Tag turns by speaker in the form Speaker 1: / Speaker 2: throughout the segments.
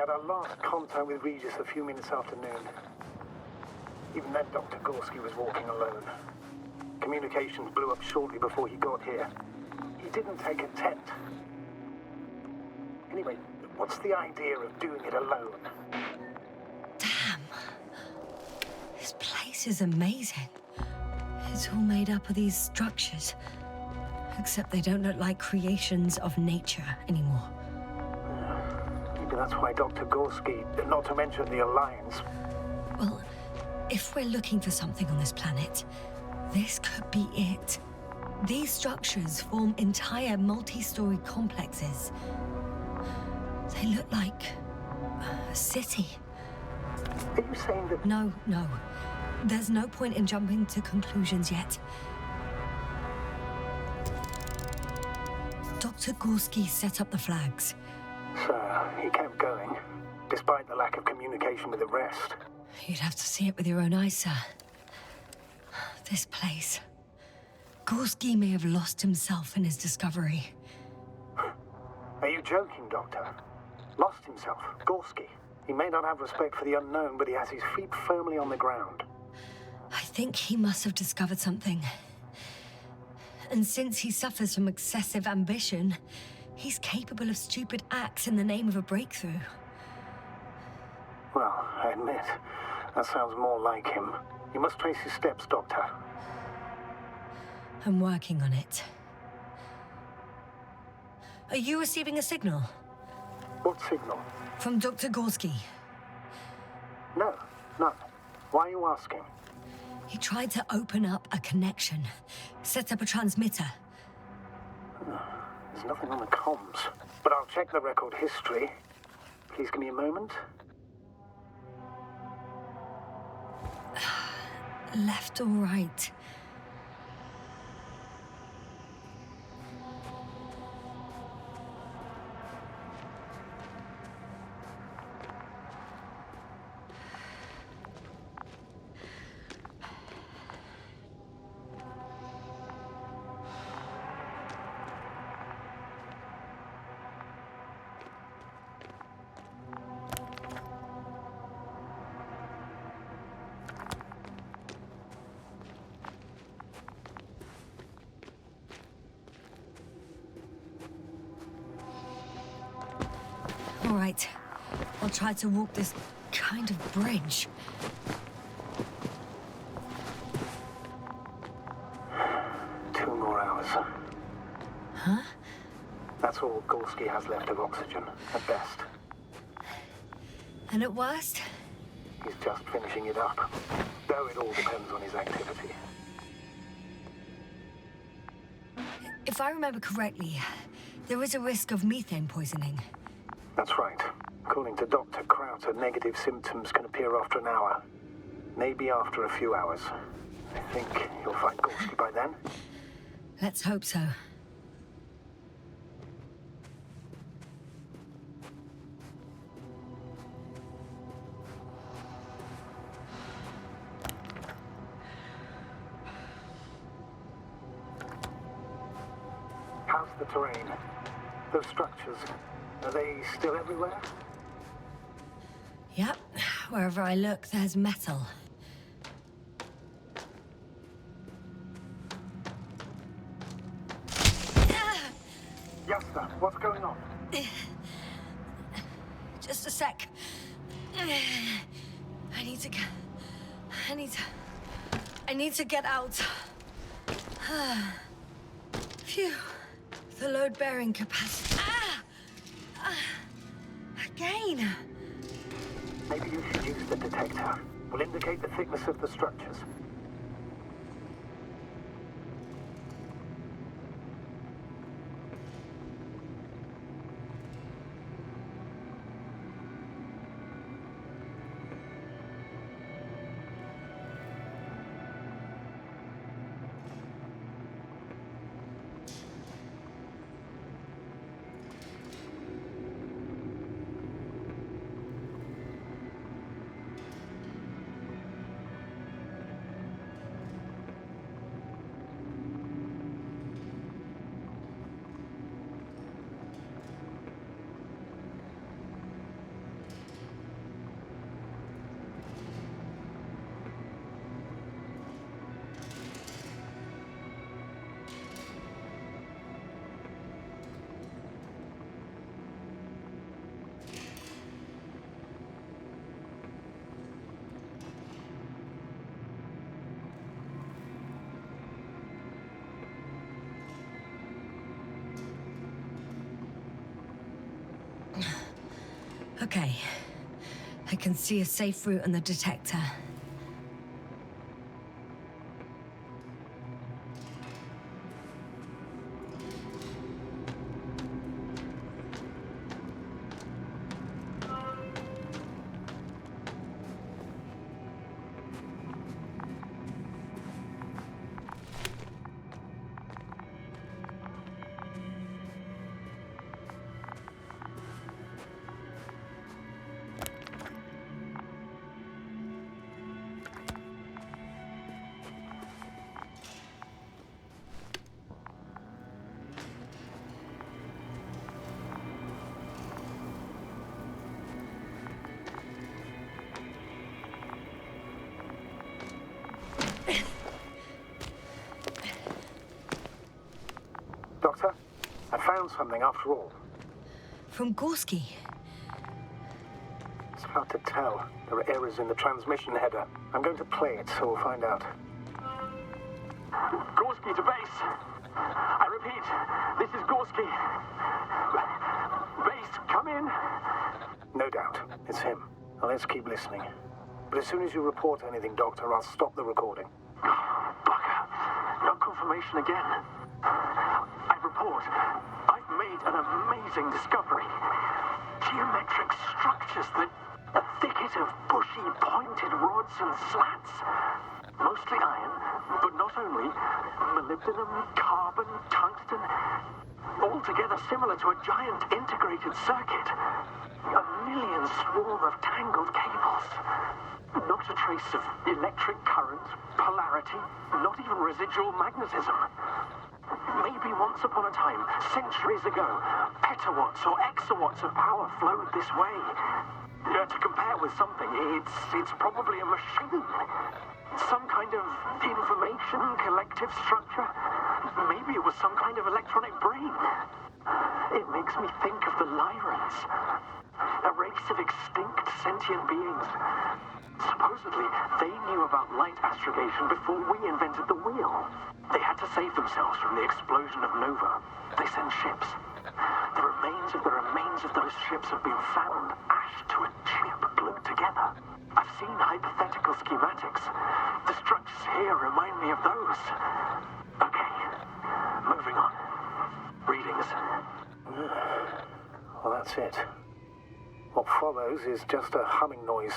Speaker 1: had our last contact with Regis a few minutes after noon. Even then, Dr. Gorski was walking alone. Communications blew up shortly before he got here. He didn't take a tent. Anyway, what's the idea of doing it alone?
Speaker 2: Damn. This place is amazing. It's all made up of these structures. Except they don't look like creations of nature anymore.
Speaker 1: Maybe that's why Dr. Gorski, not to mention the Alliance...
Speaker 2: Well, if we're looking for something on this planet, this could be it. These structures form entire multi-story complexes. They look like a city.
Speaker 1: Are you saying that...
Speaker 2: No. There's no point in jumping to conclusions yet. Dr. Gorski set up the flags.
Speaker 1: So, he kept going, despite the lack of communication with the rest.
Speaker 2: You'd have to see it with your own eyes, sir. This place. Gorski may have lost himself in his discovery.
Speaker 1: Are you joking, Doctor? Lost himself, Gorski. He may not have respect for the unknown, but he has his feet firmly on the ground.
Speaker 2: I think he must have discovered something. And since he suffers from excessive ambition, he's capable of stupid acts in the name of a breakthrough.
Speaker 1: Well, I admit, that sounds more like him. You must trace his steps, Doctor.
Speaker 2: I'm working on it. Are you receiving a signal?
Speaker 1: What signal?
Speaker 2: From Dr. Gorski.
Speaker 1: No, none. Why are you asking?
Speaker 2: He tried to open up a connection, set up a transmitter.
Speaker 1: There's nothing on the comms, but I'll check the record history. Please give me a moment.
Speaker 2: Left or right? All right. I'll try to walk this kind of bridge.
Speaker 1: Two more hours.
Speaker 2: Huh?
Speaker 1: That's all Gorski has left of oxygen, at best.
Speaker 2: And at worst?
Speaker 1: He's just finishing it up, though it all depends on his activity.
Speaker 2: If I remember correctly, there is a risk of methane poisoning.
Speaker 1: That's right. According to Dr. Krauter, negative symptoms can appear after an hour. Maybe after a few hours. I think you'll find Gorski by then.
Speaker 2: Let's hope so.
Speaker 1: How's the terrain? Those structures, are they still everywhere?
Speaker 2: Yep. Wherever I look, there's metal.
Speaker 1: Yasta, what's going on?
Speaker 2: Just a sec. I need to get out. Phew. The load-bearing capacity. Again.
Speaker 1: Maybe you should use the detector. Will indicate the thickness of the structures.
Speaker 2: Okay. I can see a safe route on the detector.
Speaker 1: Doctor, I found something after all.
Speaker 2: From Gorski.
Speaker 1: It's hard to tell. There are errors in the transmission header. I'm going to play it, so we'll find out.
Speaker 3: Gorski to base. I repeat, this is Gorski. Base, come in.
Speaker 1: No doubt. It's him. Now let's keep listening. But as soon as you report anything, Doctor, I'll stop the recording.
Speaker 3: Bugger. No confirmation again. I report. I've made an amazing discovery. Geometric structures that... A thicket of bushy, pointed rods and slats. Mostly iron, but not only. Molybdenum, carbon, tungsten. Altogether similar to a giant integrated circuit. A million swarm of tangled cables. Not a trace of electric current, polarity, not even residual magnetism. Maybe once upon a time, centuries ago, petawatts or exawatts of power flowed this way. To compare with something, it's probably a machine. Some kind of information collective structure. Maybe it was some kind of electronic brain. It makes me think of the Lyrans. A race of extinct sentient beings. Supposedly, they knew about light astrogation before we invented the wheel. They had to save themselves from the explosion of Nova. They sent ships. The remains of those ships have been found, ashed to a chip glued together. I've seen hypothetical schematics. The structures here remind me of those. Okay, moving on. Readings.
Speaker 1: Well, that's it. What follows is just a humming noise.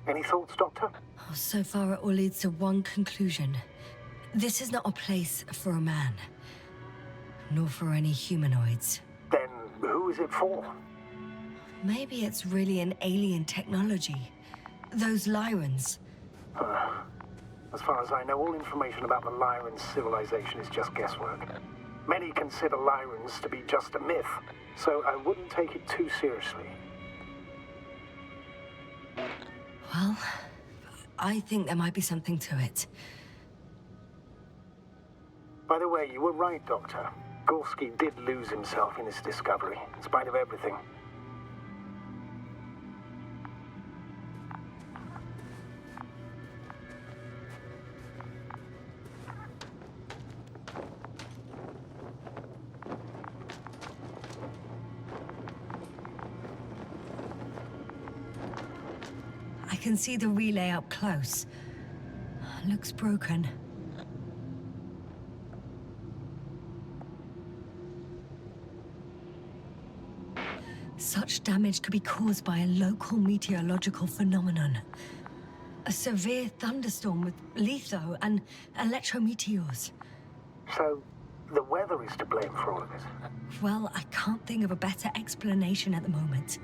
Speaker 1: Any thoughts, Doctor?
Speaker 2: So far, it all leads to one conclusion. This is not a place for a man. Nor for any humanoids.
Speaker 1: Then who is it for?
Speaker 2: Maybe it's really an alien technology. Those Lyrans.
Speaker 1: As far as I know, all information about the Lyran civilization is just guesswork. Many consider Lyrans to be just a myth, so I wouldn't take it too seriously.
Speaker 2: Well, I think there might be something to it.
Speaker 1: By the way, you were right, Doctor. Gorski did lose himself in this discovery, in spite of everything.
Speaker 2: I can see the relay up close. Looks broken. Such damage could be caused by a local meteorological phenomenon. A severe thunderstorm with litho and electrometeors.
Speaker 1: So, the weather is to blame for all of this?
Speaker 2: Well, I can't think of a better explanation at the moment.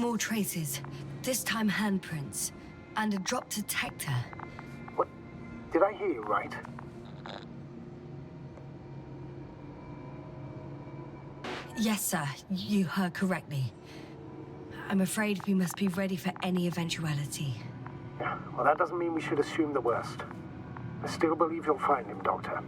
Speaker 2: More traces. This time handprints. And a drop detector.
Speaker 1: What? Did I hear you right?
Speaker 2: Yes, sir. You heard correctly. I'm afraid we must be ready for any eventuality.
Speaker 1: Yeah, well, that doesn't mean we should assume the worst. I still believe you'll find him, Doctor.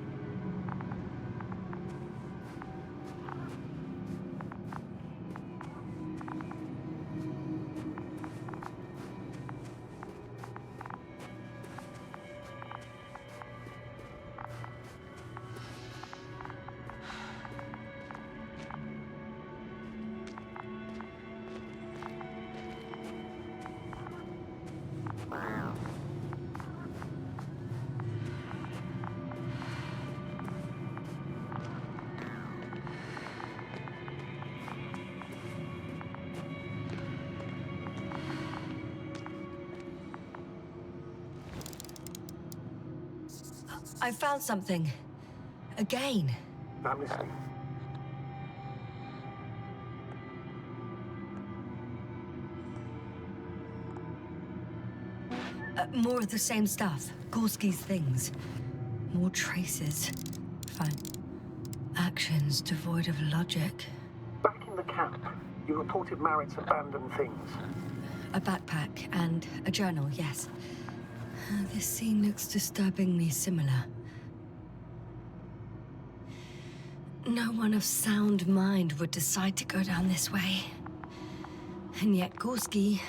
Speaker 2: I found something. Again.
Speaker 1: I'm listening.
Speaker 2: More of the same stuff. Gorski's things. More traces. Fine. Actions devoid of logic.
Speaker 1: Back in the camp, you reported Marrett's abandoned things.
Speaker 2: A backpack and a journal, yes. This scene looks disturbingly similar. No one of sound mind would decide to go down this way. And yet Gorski...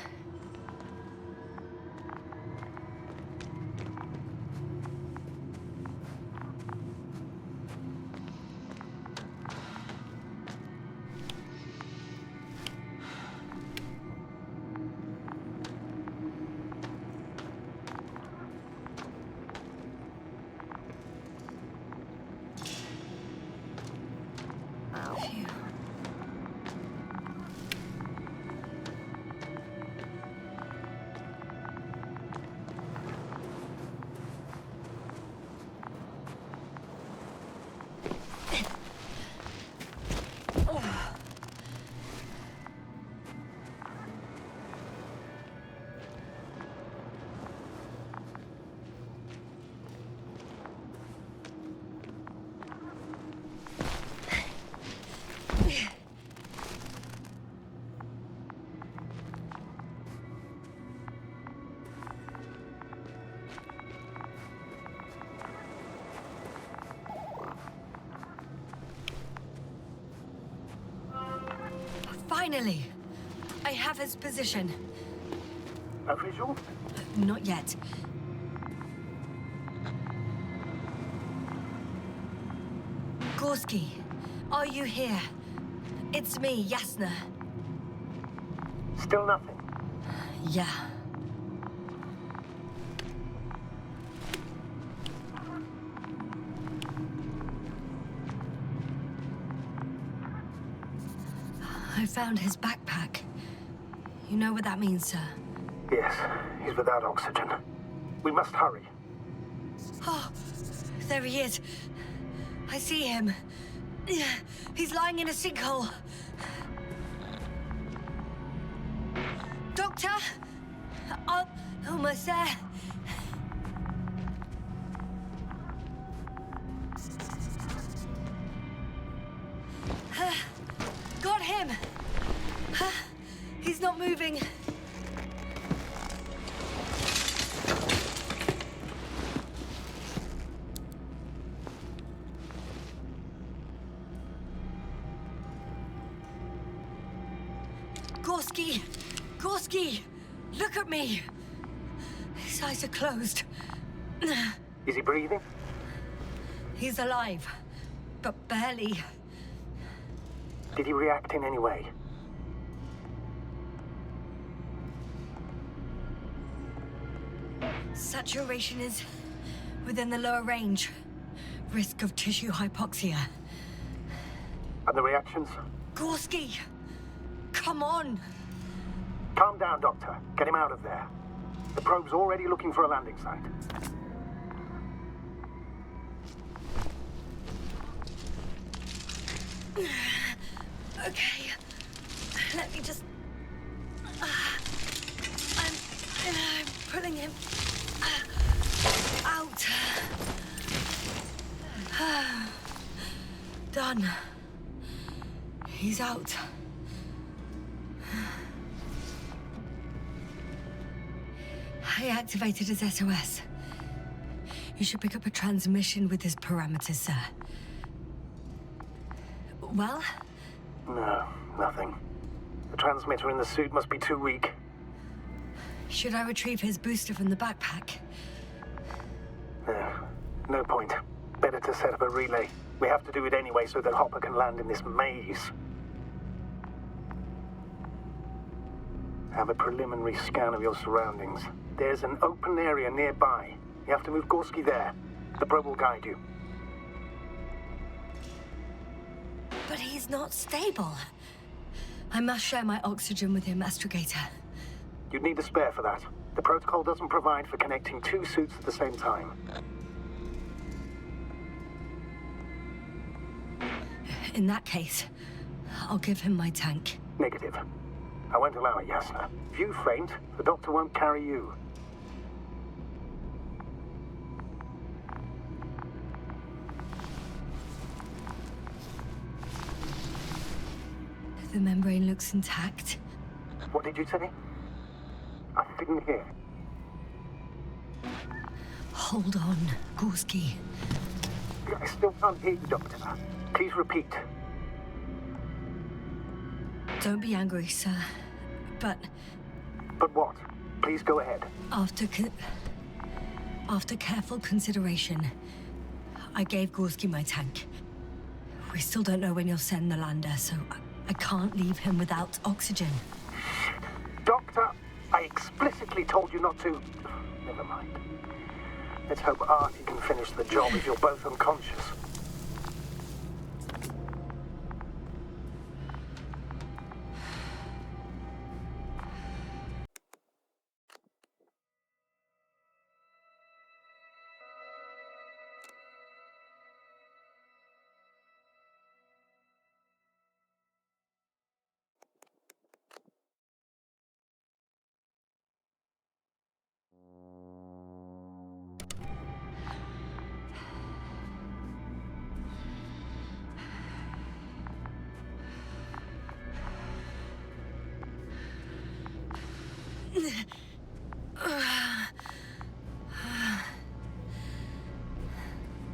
Speaker 2: Phew. Finally! I have his position.
Speaker 1: A visual?
Speaker 2: Not yet. Gorski, are you here? It's me, Yasna.
Speaker 1: Still nothing.
Speaker 2: Yeah. I found his backpack. You know what that means, sir?
Speaker 1: Yes, he's without oxygen. We must hurry.
Speaker 2: Oh, there he is. I see him. He's lying in a sinkhole. Doctor? Almost there. Got him. He's not moving. Gorski! Gorski! Look at me! His eyes are closed.
Speaker 1: Is he breathing?
Speaker 2: He's alive, but barely.
Speaker 1: Did he react in any way?
Speaker 2: Saturation is within the lower range. Risk of tissue hypoxia.
Speaker 1: And the reactions?
Speaker 2: Gorski! Come on!
Speaker 1: Calm down, Doctor. Get him out of there. The probe's already looking for a landing site.
Speaker 2: Okay. Let me just... I'm pulling him out. Done. He's out. I activated his SOS. You should pick up a transmission with his parameters, sir. Well?
Speaker 1: No, nothing. The transmitter in the suit must be too weak.
Speaker 2: Should I retrieve his booster from the backpack?
Speaker 1: No point. Better to set up a relay. We have to do it anyway so that Hopper can land in this maze. Have a preliminary scan of your surroundings. There's an open area nearby. You have to move Gorski there. The probe will guide you.
Speaker 2: But he's not stable. I must share my oxygen with him, Astrogator.
Speaker 1: You'd need a spare for that. The protocol doesn't provide for connecting two suits at the same time.
Speaker 2: In that case, I'll give him my tank.
Speaker 1: Negative. I won't allow it, Yasna. If you faint, the doctor won't carry you.
Speaker 2: The membrane looks intact.
Speaker 1: What did you say? I didn't hear.
Speaker 2: Hold on, Gorski.
Speaker 1: I still can't hear you, Doctor. Please repeat.
Speaker 2: Don't be angry, sir. But
Speaker 1: But what? Please go ahead.
Speaker 2: after careful consideration, I gave Gorski my tank. We still don't know when you'll send the lander, so I can't leave him without oxygen.
Speaker 1: Doctor, I explicitly told you not to. Never mind. Let's hope Artie can finish the job if you're both unconscious.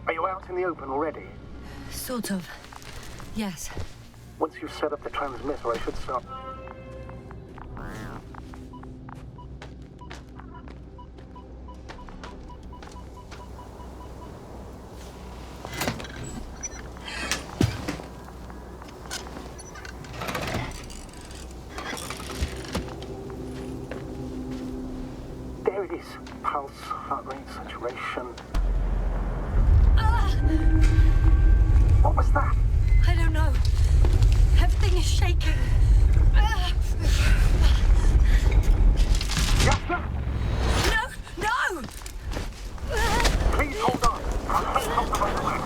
Speaker 1: Are you out in the open already?
Speaker 2: Sort of. Yes.
Speaker 1: Once you've set up the transmitter, I should start. There it is. Pulse, heart rate, saturation. What was that?
Speaker 2: I don't know. Everything is shaking.
Speaker 1: Yasna!
Speaker 2: No! No!
Speaker 1: Please hold on. I'll take off the right away.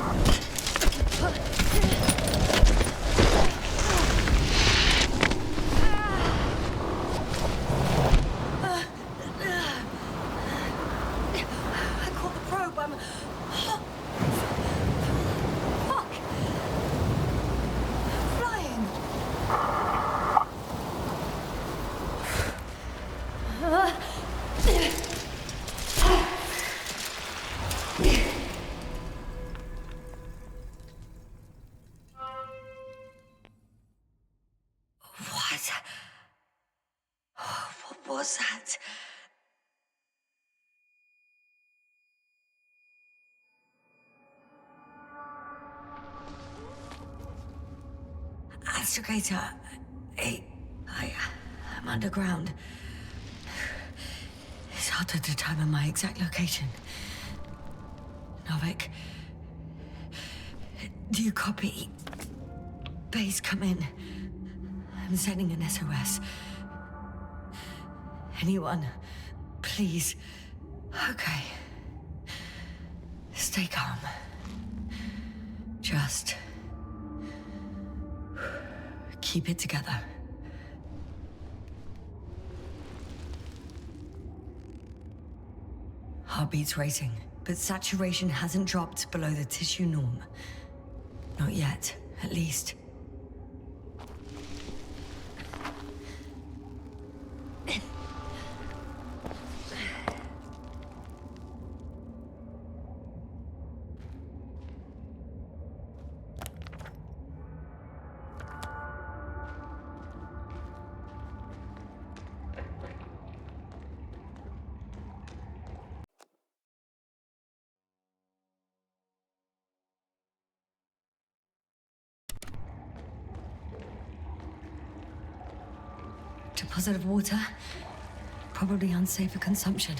Speaker 2: I caught the probe. I'm... Fuck! Flying! What was that? Astrogator, I'm underground. It's hard to determine my exact location. Novik, do you copy? Base, come in. I'm sending an SOS. Anyone, please. Okay. Stay calm. Just keep it together. Heartbeat's racing, but saturation hasn't dropped below the tissue norm. Not yet, at least. Deposit of water, probably unsafe for consumption.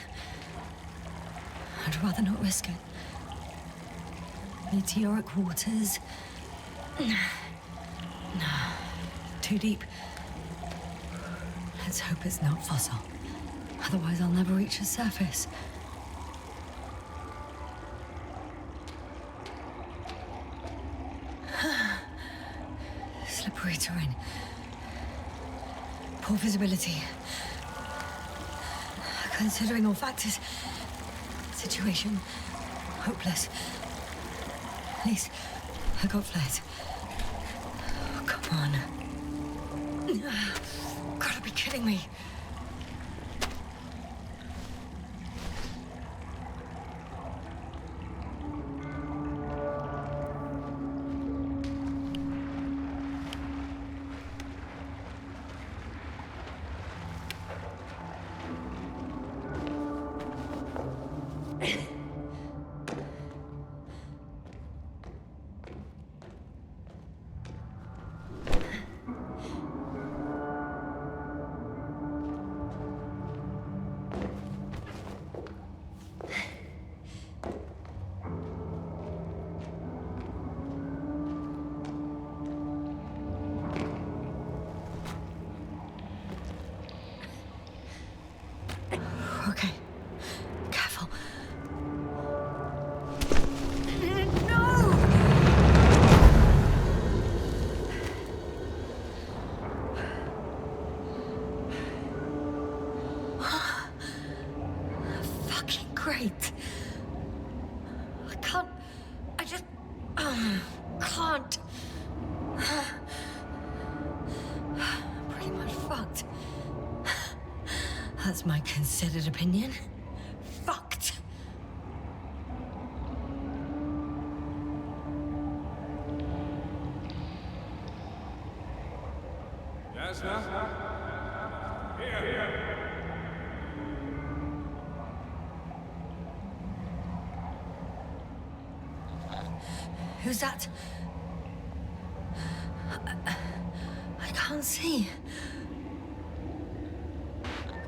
Speaker 2: I'd rather not risk it. Meteoric waters. No, too deep. Let's hope it's not fossil. Otherwise I'll never reach the surface. Slippery terrain. Poor visibility. Considering all factors, situation hopeless. At least I got flares. Oh, come on. Gotta be kidding me. Okay. Careful. No! Fucking great. I can't. I just. Can't. Pretty much fucked. That's my considered opinion. Fucked.
Speaker 4: Yes, sir. Here.
Speaker 2: Who's that? I can't see.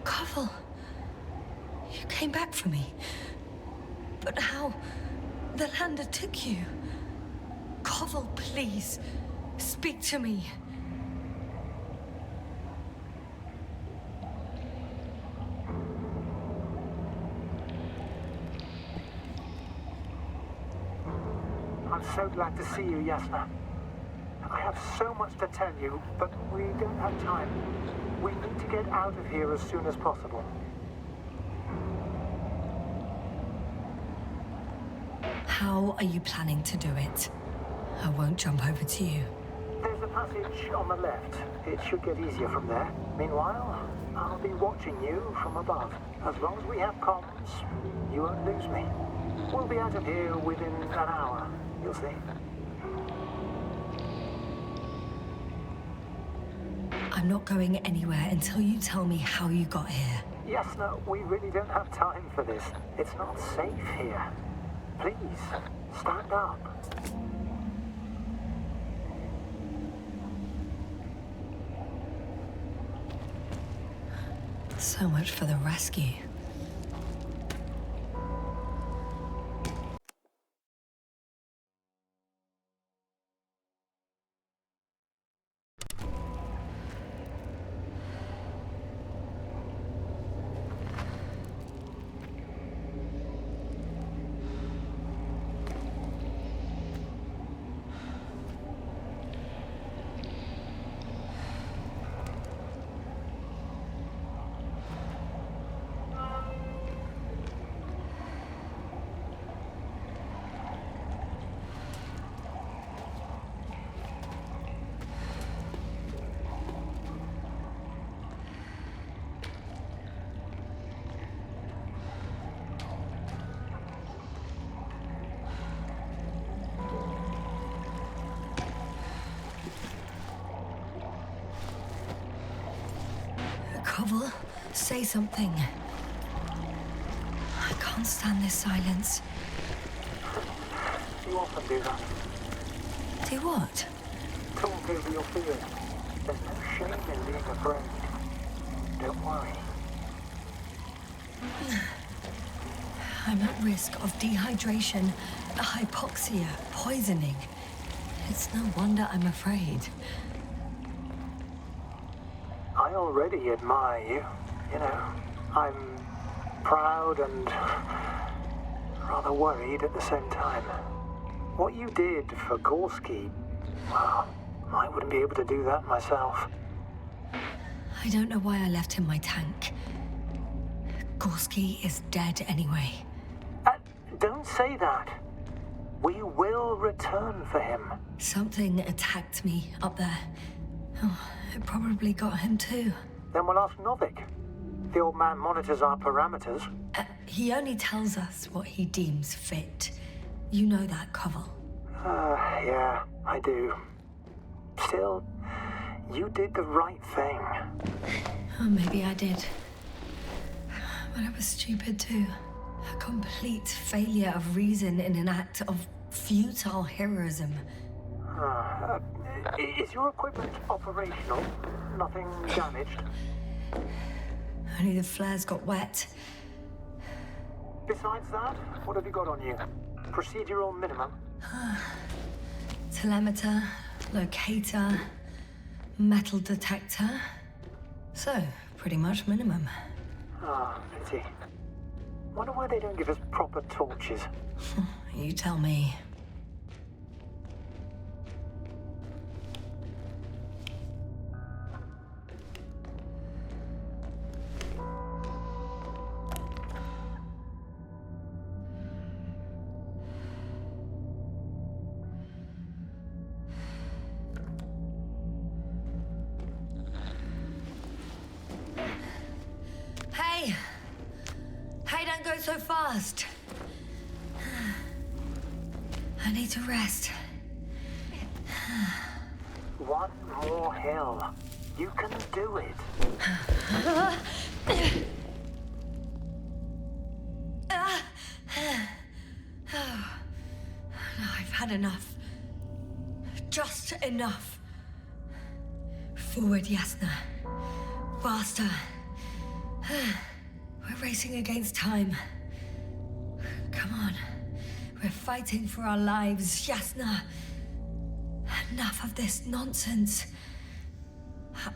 Speaker 2: Koval, you came back for me. But how? The lander took you. Koval, please, speak to me.
Speaker 1: I'm so glad to see you, Yasna. I have so much to tell you, but we don't have time. We need to get out of here as soon as possible.
Speaker 2: How are you planning to do it? I won't jump over to you.
Speaker 1: There's a passage on the left. It should get easier from there. Meanwhile, I'll be watching you from above. As long as we have comms, you won't lose me. We'll be out of here within an hour, you'll see.
Speaker 2: I'm not going anywhere until you tell me how you got here.
Speaker 1: Yasna, we really don't have time for this. It's not safe here. Please, stand up.
Speaker 2: So much for the rescue. Pavel, say something. I can't stand this silence.
Speaker 1: You often do that.
Speaker 2: Do what?
Speaker 1: Talk over your fears. There's no shame in being afraid. Don't worry.
Speaker 2: I'm at risk of dehydration, hypoxia, poisoning. It's no wonder I'm afraid.
Speaker 1: I already admire you. You know, I'm proud and rather worried at the same time. What you did for Gorski, well, I wouldn't be able to do that myself.
Speaker 2: I don't know why I left him my tank. Gorski is dead anyway.
Speaker 1: Don't say that. We will return for him.
Speaker 2: Something attacked me up there. Oh, it probably got him too.
Speaker 1: Then we'll ask Novik. The old man monitors our parameters.
Speaker 2: He only tells us what he deems fit. You know that, Koval.
Speaker 1: Yeah, I do. Still, you did the right thing.
Speaker 2: Oh, maybe I did. But I was stupid too. A complete failure of reason in an act of futile heroism.
Speaker 1: Is your equipment operational? Nothing damaged?
Speaker 2: Only the flares got wet.
Speaker 1: Besides that, what have you got on you? Procedural minimum?
Speaker 2: Telemeter, locator, metal detector. So, pretty much minimum.
Speaker 1: Pity. Wonder why they don't give us proper torches.
Speaker 2: You tell me. Hey! Hey, don't go so fast. I need to rest.
Speaker 1: One more hill. You can do it.
Speaker 2: I've had enough. Just enough. Forward, Yasna. Faster. We're racing against time. Come on. We're fighting for our lives, Yasna. Enough of this nonsense.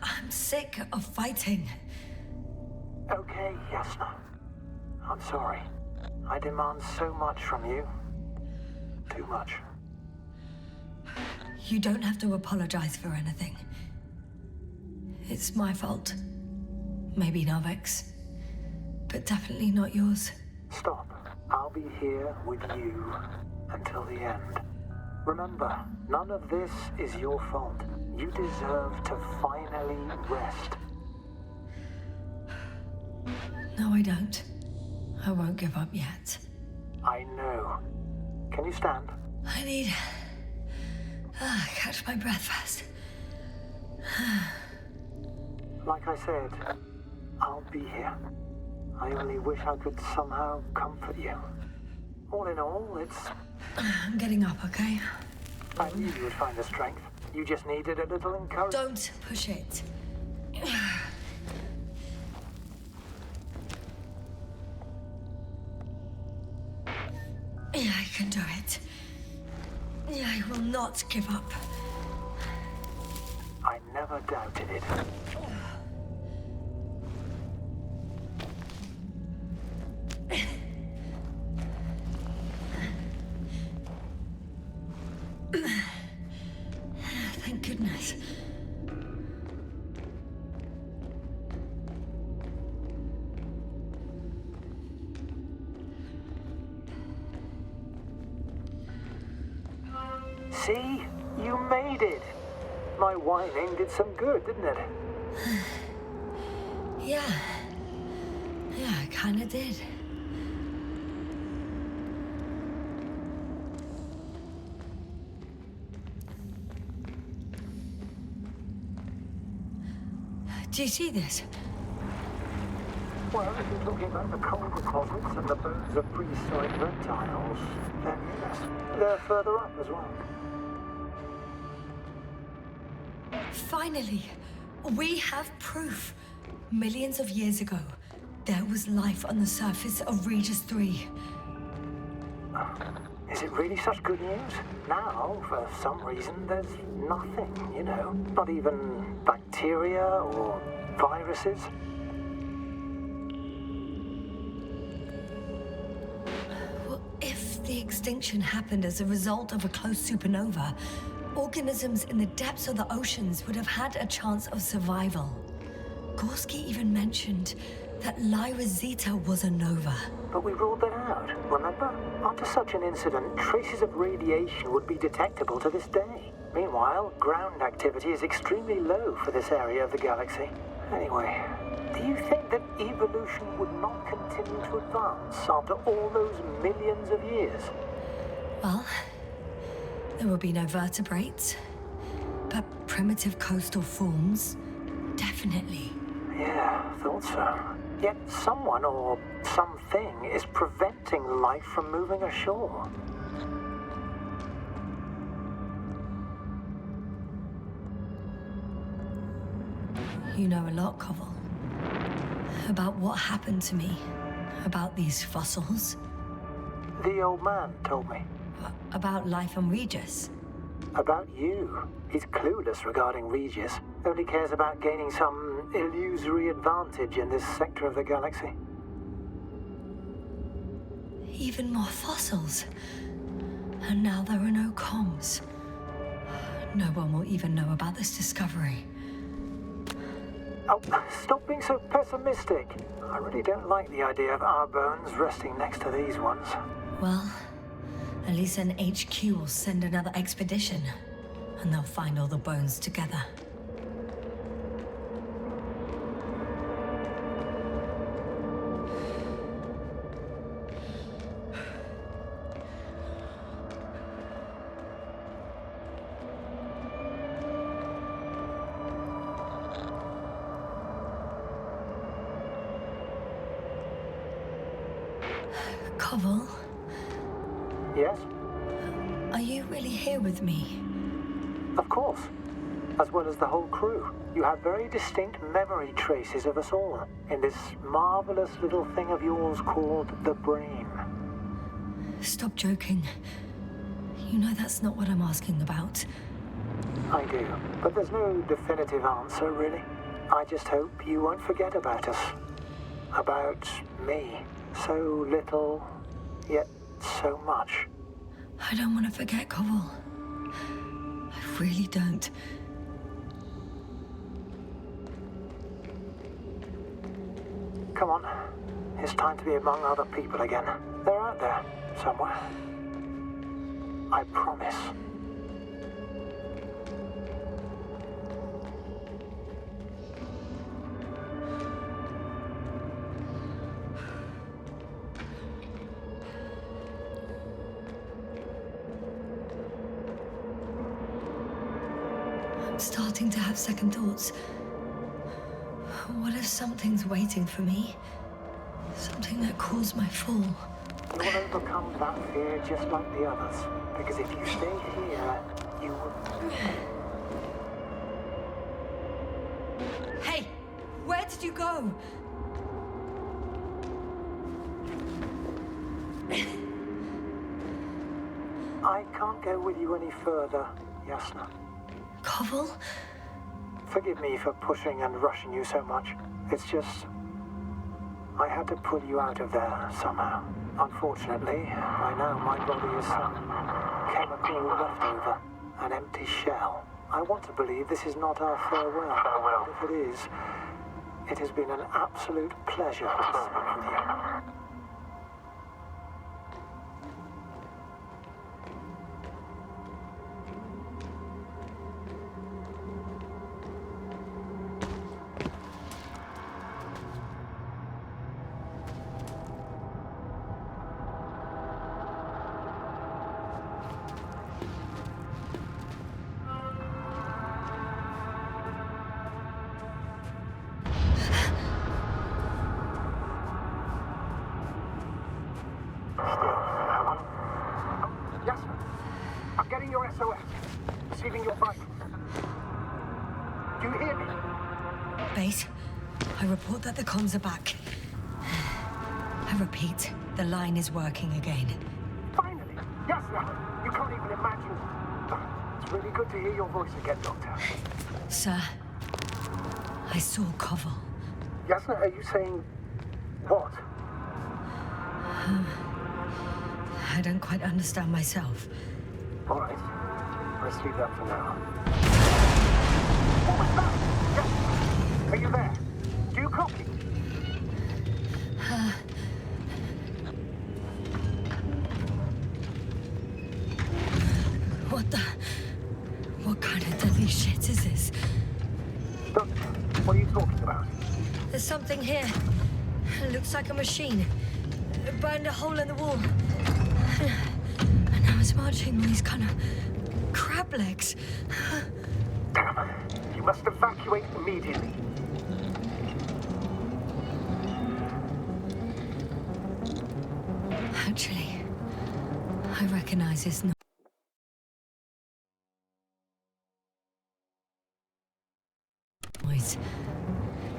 Speaker 2: I'm sick of fighting.
Speaker 1: Okay, Yasna. I'm sorry. I demand so much from you. Too much.
Speaker 2: You don't have to apologize for anything. It's my fault. Maybe Novik's. But definitely not yours.
Speaker 1: Stop. I'll be here with you until the end. Remember, none of this is your fault. You deserve to finally rest.
Speaker 2: No, I don't. I won't give up yet.
Speaker 1: I know. Can you stand?
Speaker 2: I need... catch my breath first.
Speaker 1: Like I said, I'll be here. I only wish I could somehow comfort you. All in all, it's...
Speaker 2: I'm getting up, okay?
Speaker 1: I knew you would find the strength. You just needed a little encouragement.
Speaker 2: Don't push it. I can do it. I will not give up.
Speaker 1: I never doubted it.
Speaker 2: Thank goodness.
Speaker 1: See? You made it. My whining did some good, didn't it?
Speaker 2: Yeah. Yeah, I kinda did. Do you see this?
Speaker 1: Well, if you're talking about the coal deposits and the bones of prehistoric reptiles, then yes, they're further up as well.
Speaker 2: Finally, we have proof. Millions of years ago, there was life on the surface of Regis 3.
Speaker 1: Is it really such good news? Now, for some reason, there's nothing, you know, not even bacteria or viruses.
Speaker 2: Well, if the extinction happened as a result of a close supernova, organisms in the depths of the oceans would have had a chance of survival. Gorski even mentioned that Lyra Zeta was a nova.
Speaker 1: But we ruled that out, remember? After such an incident, traces of radiation would be detectable to this day. Meanwhile, ground activity is extremely low for this area of the galaxy. Anyway, do you think that evolution would not continue to advance after all those millions of years?
Speaker 2: Well, there would be no vertebrates, but primitive coastal forms, definitely.
Speaker 1: Yeah, thought so. Yet someone or something is preventing life from moving ashore.
Speaker 2: You know a lot, Koval. About what happened to me. About these fossils.
Speaker 1: The old man told me.
Speaker 2: About life on Regis.
Speaker 1: About you. He's clueless regarding Regis. Only cares about gaining some illusory advantage in this sector of the galaxy.
Speaker 2: Even more fossils. And now there are no comms. No one will even know about this discovery.
Speaker 1: Oh, stop being so pessimistic. I really don't like the idea of our bones resting next to these ones.
Speaker 2: Well, at least an HQ will send another expedition, and they'll find all the bones together. Koval?
Speaker 1: Yes?
Speaker 2: Are you really here with me?
Speaker 1: Of course. As well as the whole crew. You have very distinct memory traces of us all in this marvelous little thing of yours called the brain.
Speaker 2: Stop joking. You know that's not what I'm asking about.
Speaker 1: I do, but there's no definitive answer, really. I just hope you won't forget about us. About me. So little, yet so much.
Speaker 2: I don't want to forget, Koval. I really don't.
Speaker 1: Come on. It's time to be among other people again. They're out there, somewhere. I promise.
Speaker 2: I'm starting to have second thoughts. What if something's waiting for me? Something that caused my fall.
Speaker 1: You will overcome that fear just like the others. Because if you stay here, you will...
Speaker 2: Hey! Where did you go?
Speaker 1: I can't go with you any further, Yasna.
Speaker 2: Koval?
Speaker 1: Forgive me for pushing and rushing you so much. It's just... I had to pull you out of there somehow. Unfortunately, by now my body is some chemical leftover, an empty shell. I want to believe this is not our farewell. But if it is, it has been an absolute pleasure to speak with you. Still, yes, sir. I'm getting your SOS. Receiving your vitals. Do you hear me?
Speaker 2: Base, I report that the comms are back. I repeat, the line is working again.
Speaker 1: Finally! Yes, sir. You can't even imagine. It's really good to hear your voice again, Doctor.
Speaker 2: Sir, I saw Koval.
Speaker 1: Yes, sir. Are you saying what?
Speaker 2: I don't quite understand myself.
Speaker 1: All right. Let's leave that for now. What was that? Yes. Are you there? Do you copy?
Speaker 2: What kind of deadly shit is this?
Speaker 1: Doctor, what are you talking about?
Speaker 2: There's something here. It looks like a machine. It burned a hole in the wall. And now it's marching on these kind of crab legs.
Speaker 1: Damn. You must evacuate immediately.
Speaker 2: Actually, I recognize this noise.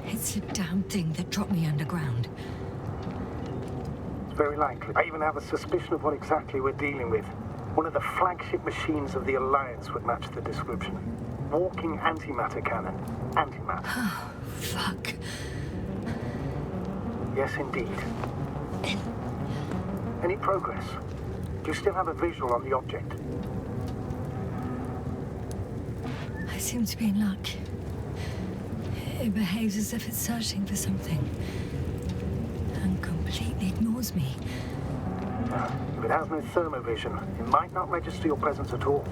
Speaker 2: It's the damn thing that dropped me underground.
Speaker 1: It's very likely. I even have a suspicion of what exactly we're dealing with. One of the flagship machines of the Alliance would match the description. Walking antimatter cannon. Antimatter.
Speaker 2: Oh, fuck.
Speaker 1: Yes, indeed. Any progress? Do you still have a visual on the object?
Speaker 2: I seem to be in luck. It behaves as if it's searching for something. And completely ignores me.
Speaker 1: If it has no thermovision, it might not register your presence at all.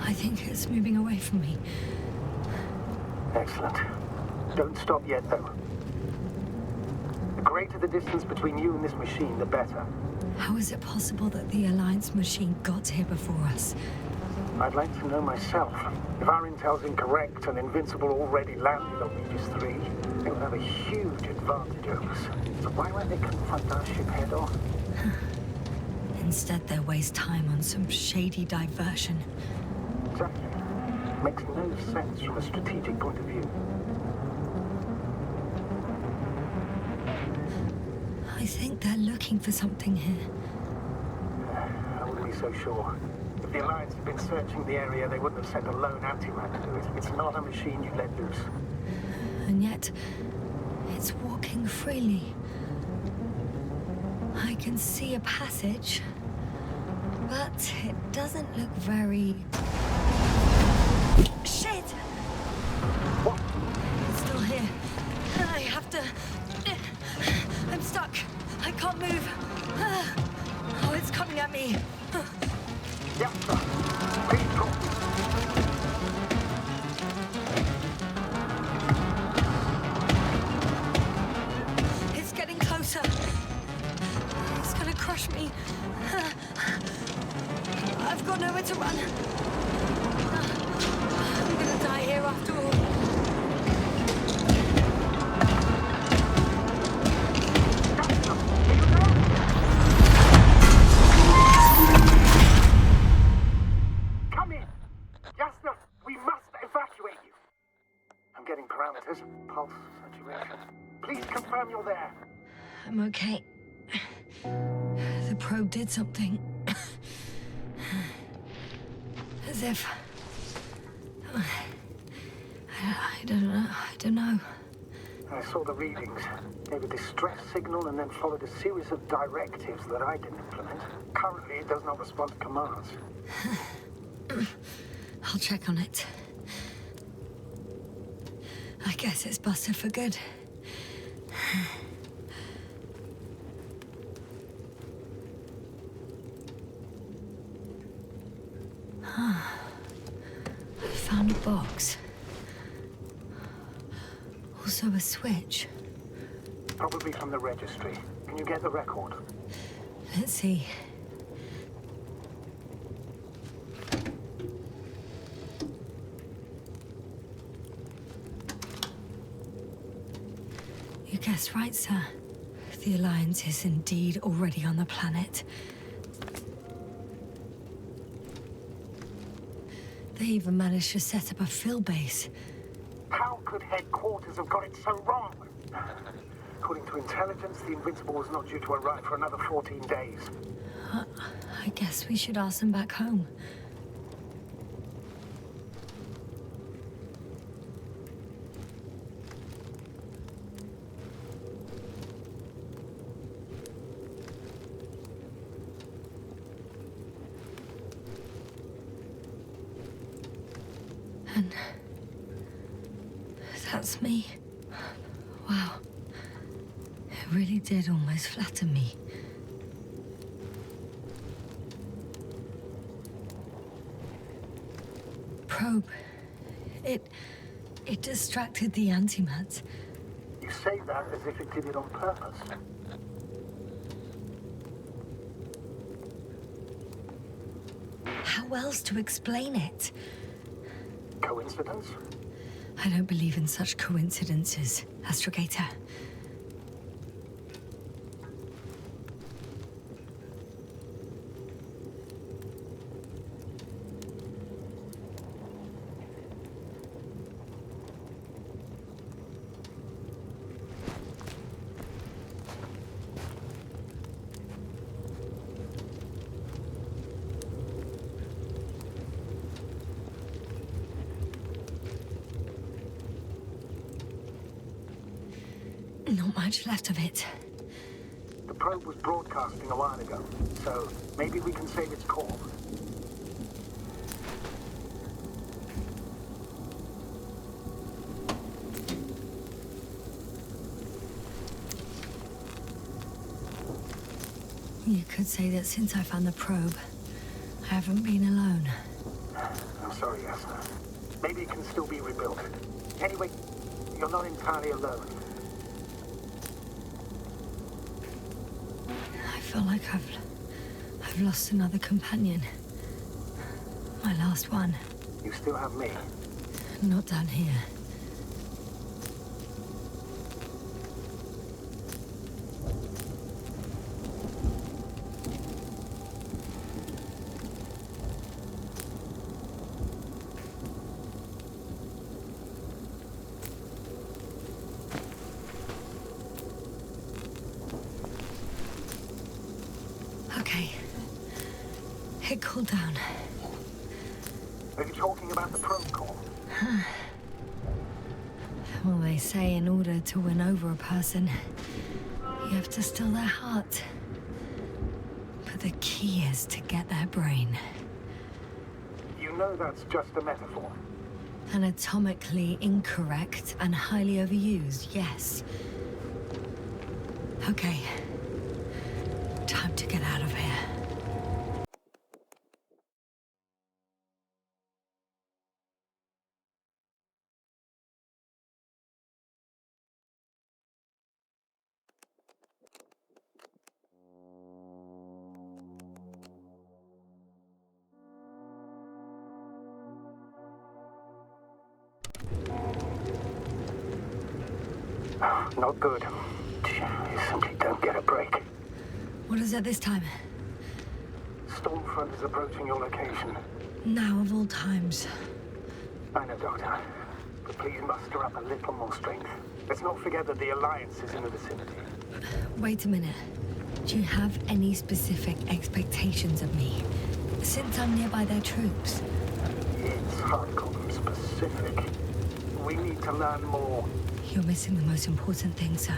Speaker 2: I think it's moving away from me.
Speaker 1: Excellent. Don't stop yet, though. The greater the distance between you and this machine, the better.
Speaker 2: How is it possible that the Alliance machine got here before us?
Speaker 1: I'd like to know myself. If our intel's incorrect and Invincible already landed on Regis 3, they would have a huge advantage over us. So why won't they confront our ship head on?
Speaker 2: Instead, they waste time on some shady diversion.
Speaker 1: Exactly. Makes no sense from a strategic point of view.
Speaker 2: I think they're looking for something here.
Speaker 1: I wouldn't be so sure. If the Alliance had been searching the area, they wouldn't have sent a lone antimatter to it. It's not a machine you let loose.
Speaker 2: And yet, it's walking freely. I can see a passage, but it doesn't look very... Shit!
Speaker 1: What?
Speaker 2: It's still here. I have to... I'm stuck. I can't move. Oh, it's coming at me.
Speaker 1: Yes, sir. Please drop.
Speaker 2: It's getting closer. It's gonna crush me. I've got nowhere to run. I'm gonna die here after all.
Speaker 1: Come in. Jasna, we must evacuate you. I'm getting parameters. Pulse, saturation. Please confirm you're there.
Speaker 2: I'm okay. The probe did something. As if... I don't know.
Speaker 1: I saw the readings. Gave a distress signal and then followed a series of directives that I didn't implement. Currently, it does not respond to commands.
Speaker 2: I'll check on it. I guess it's busted for good. I found a box. Also a switch.
Speaker 1: Probably from the registry. Can you get the record?
Speaker 2: Let's see. You guessed right, sir. The Alliance is indeed already on the planet. They even managed to set up a field base.
Speaker 1: How could headquarters have got it so wrong? According to intelligence, the Invincible was not due to arrive for another 14 days.
Speaker 2: I guess we should ask them back home. And that's me. Wow. It really did almost flatter me. Probe. It distracted the antimats.
Speaker 1: You say that as if it did it on purpose.
Speaker 2: How else to explain it?
Speaker 1: Coincidence?
Speaker 2: I don't believe in such coincidences, Astrogator. Not much left of it.
Speaker 1: The probe was broadcasting a while ago, so maybe we can save its call.
Speaker 2: You could say that since I found the probe, I haven't been alone.
Speaker 1: I'm sorry, Yasna. Maybe it can still be rebuilt. Anyway, you're not entirely alone.
Speaker 2: I feel like I've lost another companion. My last one.
Speaker 1: You still have me.
Speaker 2: Not down here. Okay. It cooled down.
Speaker 1: Are you talking about the probe call?
Speaker 2: Well, they say in order to win over a person, you have to steal their heart. But the key is to get their brain.
Speaker 1: You know that's just a metaphor.
Speaker 2: Anatomically incorrect and highly overused, yes. Okay. Time to get out of here.
Speaker 1: Not good. You simply don't get a break.
Speaker 2: What is it this time?
Speaker 1: Stormfront is approaching your location.
Speaker 2: Now of all times.
Speaker 1: I know, Doctor. But please muster up a little more strength. Let's not forget that the Alliance is in the vicinity.
Speaker 2: Wait a minute. Do you have any specific expectations of me? Since I'm nearby their troops.
Speaker 1: It's hard to call them specific. We need to learn more.
Speaker 2: You're missing the most important thing, sir.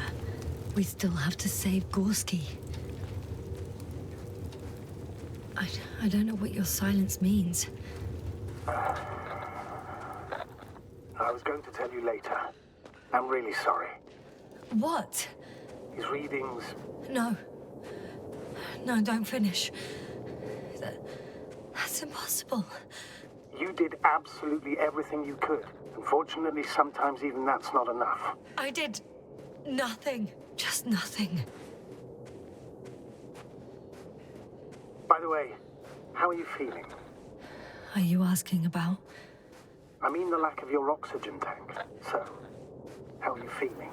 Speaker 2: We still have to save Gorski. I don't know what your silence means.
Speaker 1: I was going to tell you later. I'm really sorry.
Speaker 2: What?
Speaker 1: His readings...
Speaker 2: No. No, don't finish. That's impossible.
Speaker 1: You did absolutely everything you could. Unfortunately, sometimes even that's not enough.
Speaker 2: I did nothing. Just nothing.
Speaker 1: By the way, how are you feeling?
Speaker 2: Are you asking about?
Speaker 1: I mean the lack of your oxygen tank. So, how are you feeling?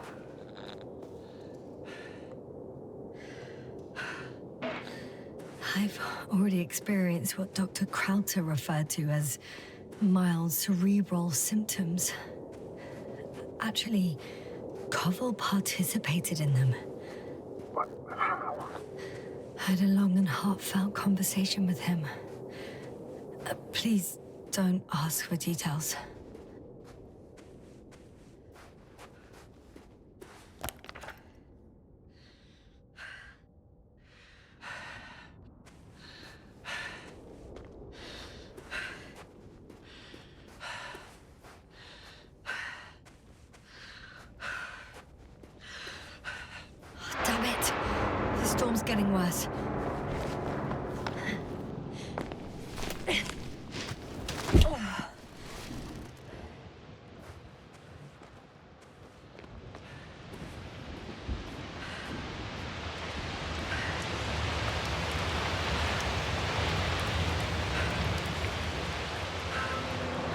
Speaker 2: I've already experienced what Dr. Krauter referred to as mild cerebral symptoms. Actually, Koval participated in them.
Speaker 1: What? How?
Speaker 2: I had a long and heartfelt conversation with him. Please don't ask for details. Damn it! The storm's getting worse.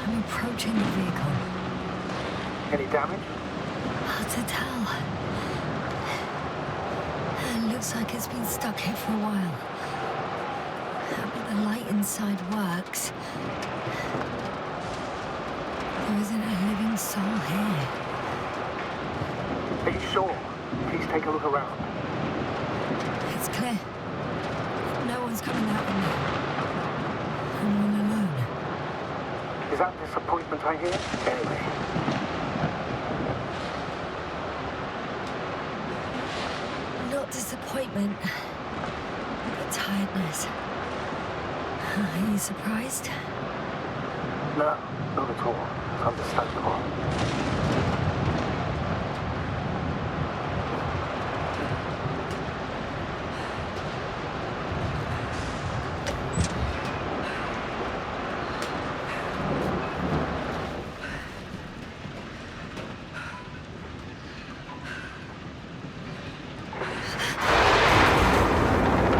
Speaker 2: I'm approaching the vehicle.
Speaker 1: Any damage?
Speaker 2: Hard to tell. It looks like it's been stuck here for a while. But the light inside works. There isn't a living soul here.
Speaker 1: Are you sure? Please take a look around.
Speaker 2: It's clear. No one's coming out with me. I'm all alone.
Speaker 1: Is that disappointment I hear? Anyway.
Speaker 2: Not disappointment, but tiredness. Are you surprised?
Speaker 1: No, not at all. It's understandable.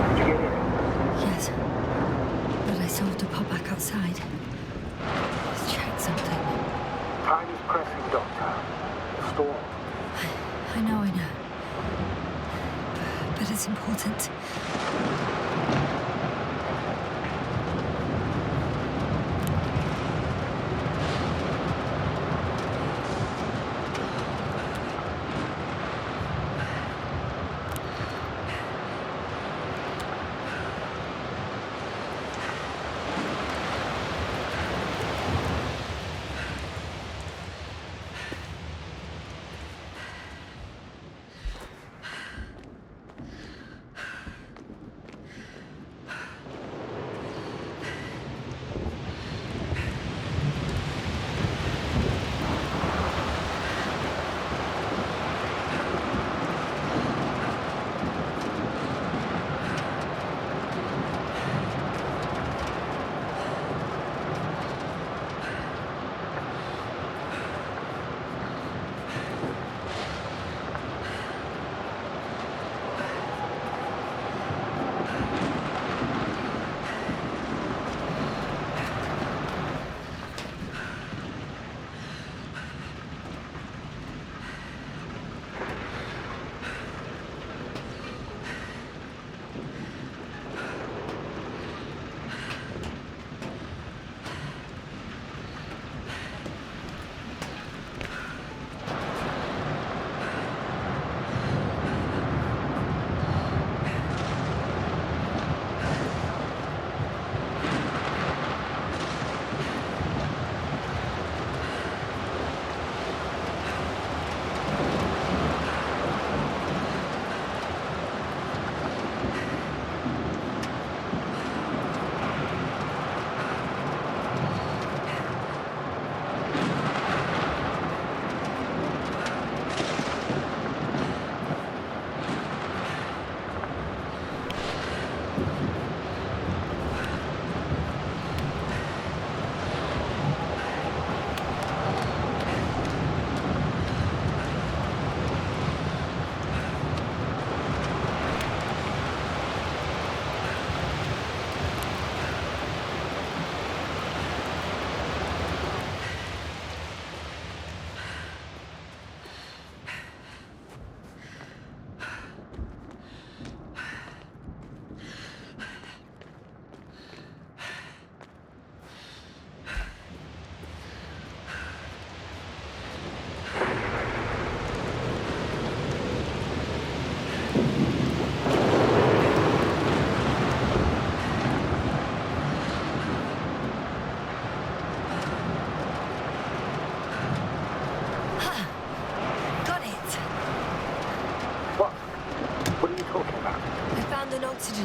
Speaker 1: Did you get in?
Speaker 2: Yes. But I still have to pop back outside. Let's check something.
Speaker 1: Time is pressing, Doctor. The storm.
Speaker 2: I know. But it's important.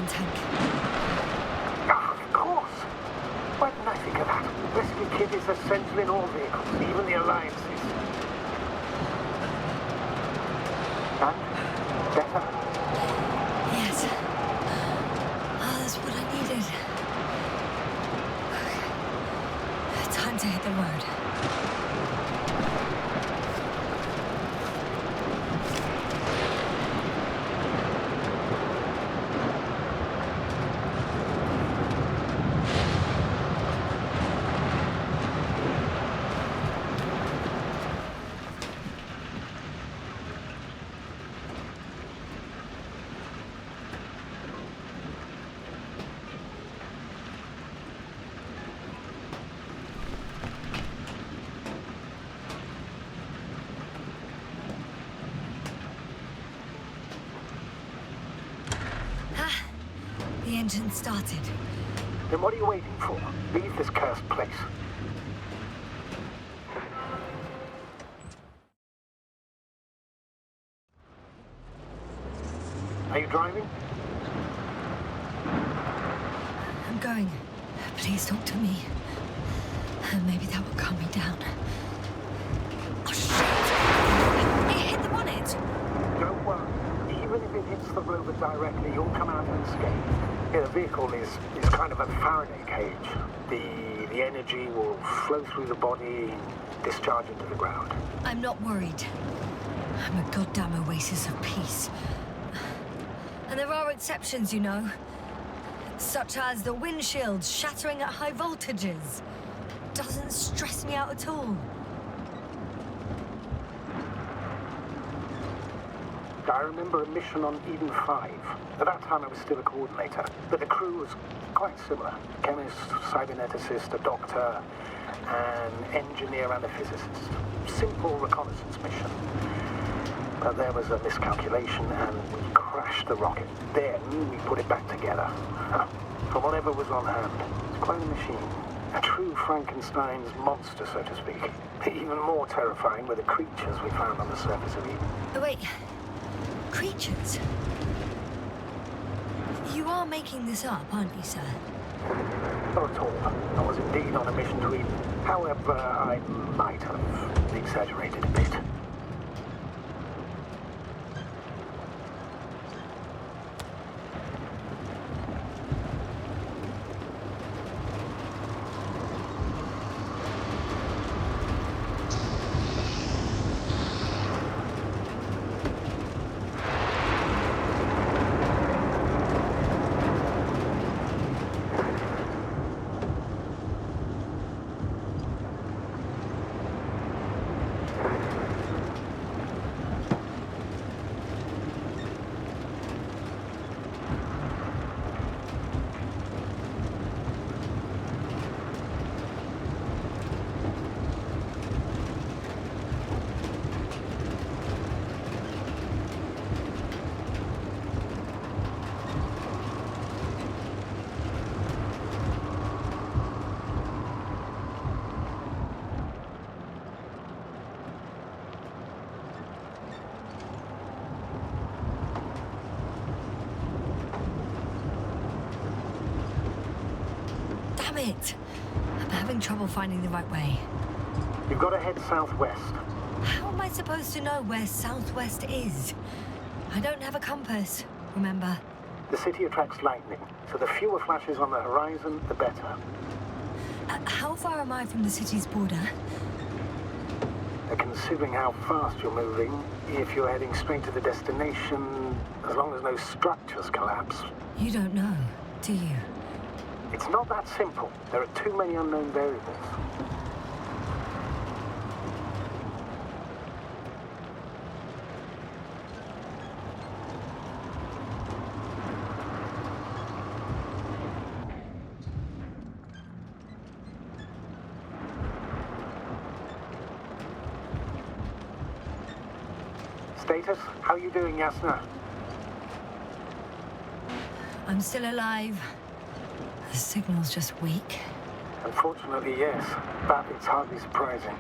Speaker 2: oxygen tank.
Speaker 1: Ah, of course. Why didn't I think of that? Rescue kit is essential in all vehicles, even the Alliances. And? Better?
Speaker 2: Yes. Oh, that's what I needed. Time to hit the road. The engine started.
Speaker 1: Then what are you waiting for? Leave this cursed place. Are you driving?
Speaker 2: I'm going. Please talk to me. Maybe that will calm me down. Oh, shit! It hit the bonnet!
Speaker 1: Don't worry. Even if it hits the rover directly, you'll come out unscathed. Yeah, the vehicle is kind of a Faraday cage. The energy will flow through the body and discharge into the ground.
Speaker 2: I'm not worried. I'm a goddamn oasis of peace. And there are exceptions, you know. Such as the windshield shattering at high voltages. Doesn't stress me out at all.
Speaker 1: I remember a mission on Eden 5. At that time I was still a coordinator, but the crew was quite similar. Chemist, cyberneticist, a doctor, an engineer and a physicist. Simple reconnaissance mission. But there was a miscalculation and we crashed the rocket. Then we put it back together. From whatever was on hand. It's quite a machine. A true Frankenstein's monster, so to speak. Even more terrifying were the creatures we found on the surface of Eden.
Speaker 2: Oh, wait. Creatures? You are making this up, aren't you, sir?
Speaker 1: Not at all. I was indeed on a mission to Eden. However, I might have exaggerated a bit.
Speaker 2: It. I'm having trouble finding the right way.
Speaker 1: You've got to head southwest.
Speaker 2: How am I supposed to know where southwest is? I don't have a compass, remember?
Speaker 1: The city attracts lightning, so the fewer flashes on the horizon, the better.
Speaker 2: How far am I from the city's border?
Speaker 1: Considering how fast you're moving, if you're heading straight to the destination, as long as no structures collapse.
Speaker 2: You don't know, do you?
Speaker 1: It's not that simple. There are too many unknown variables. Status? How are you doing, Yasna?
Speaker 2: I'm still alive. The signal's just weak.
Speaker 1: Unfortunately, yes, but it's hardly surprising.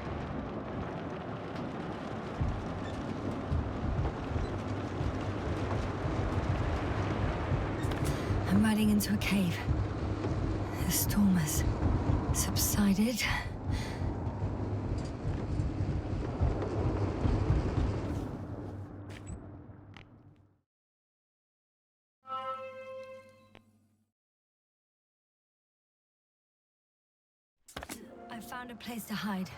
Speaker 2: I'm hiding into a cave. The storm has subsided. I found a place to hide.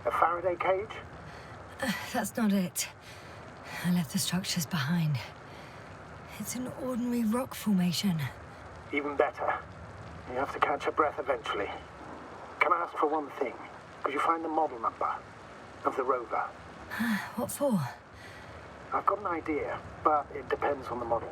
Speaker 1: A Faraday cage?
Speaker 2: That's not it. I left the structures behind. It's an ordinary rock formation.
Speaker 1: Even better. You have to catch your breath eventually. Can I ask for one thing? Could you find the model number of the rover?
Speaker 2: What for?
Speaker 1: I've got an idea, but it depends on the model.